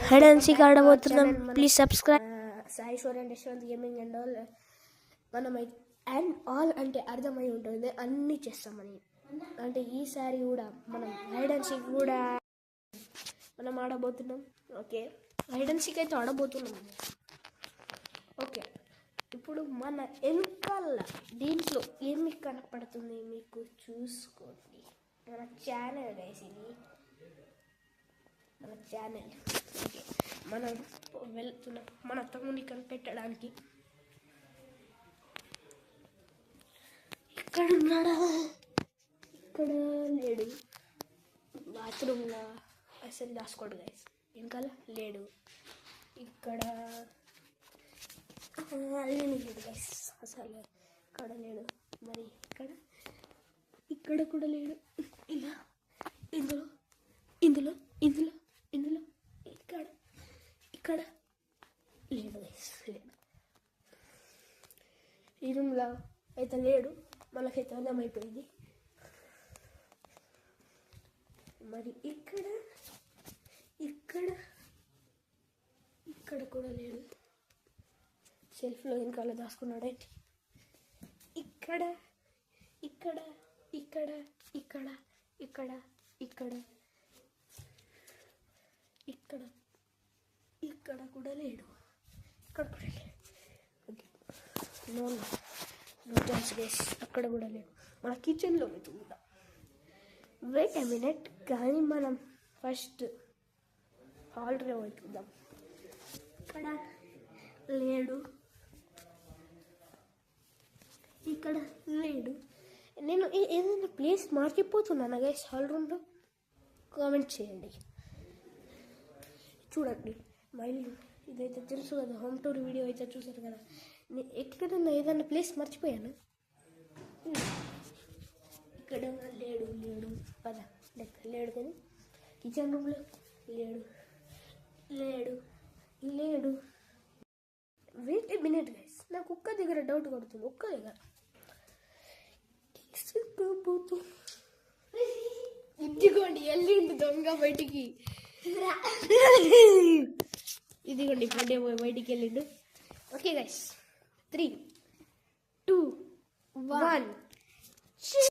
Hide and seek ఆడబోతున్నాం. Please subscribe. Sai Shoren Yashwant gaming and all. మనం and all అంటే అర్థమై ఉంటుంది, అన్నీ చేస్తామని. అంటే ఈసారి కూడా మనం హైడ్ అండ్ సీక్ కూడా మనం ఆడబోతున్నాం. ఓకే, హైడ్ అండ్ సీక్ అయితే ఆడబోతున్నాం. ఓకే, ఇప్పుడు మన వెనకాల దీంట్లో ఏమి కనపడుతుంది మీకు చూసుకోండి. మన ఛానల్ గైస్, ఇది మన ఛానల్. ఓకే, మనం వెళ్తున్నాం మన తమ్ముని కనిపెట్టడానికి. ఇక్కడ ఉన్నాడా? ఇక్కడ లేడు. బాత్రూమ్లో అసలు దాసుకోడు గైస్, వెనకాల లేడు. ఇక్కడ లేడు గైస్, అసలు ఇక్కడ లేడు. మరి ఇక్కడ కూడా లేడు. ఇలా ఇందులో ఇందులో ఇందులో ఇందులో ఇక్కడ లేడు గైస్, లేడు. ఈ రూమ్లో అయితే లేడు, మనకైతే అర్థమైపోయింది. మరి ఇక్కడ కూడా లేడు. సెల్ఫ్లో వెనకాల దాచుకున్నాడేంటి? ఇక్కడ ఇక్కడ ఇక్కడ ఇక్కడ ఇక్కడ ఇక్కడ ఇక్కడ ఇక్కడ కూడా లేడు. ఇక్కడ కూడా లేడు. నో ఛాన్స్ గైస్, అక్కడ కూడా లేడు. మన కిచెన్లో కూడా. వెయిట్ ఎ మినిట్, కానీ మనం ఫస్ట్ హాల్లో వెతుకుదాం. ఇక్కడ లేడు, ఇక్కడ లేడు. నేను ఏదైనా ప్లేస్ మార్చిపోతున్నాను గైస్ హాల్ రూమ్లో? కామెంట్ చేయండి. చూడండి, మా ఇల్లు ఇదైతే తెలుసు కదా, హోమ్ టూర్ వీడియో అయితే చూసారు కదా. నేను ఎక్కడన్నా ఏదైనా ప్లేస్ మర్చిపోయాను. ఇక్కడ లేడు పద లేడు. కానీ కిచెన్ రూమ్లో లేడు. వెయిట్ ఏ మినిట్ గైస్, నాకు ఒక్క దగ్గర డౌట్ కొడుతుంది. ఒక్క దగ్గర ఇదిగోండి, వెళ్ళిండు దొంగ బయటికి. ఇదిగోండి, బయటికి వెళ్ళిండు. Okay guys, 3, 2, 1.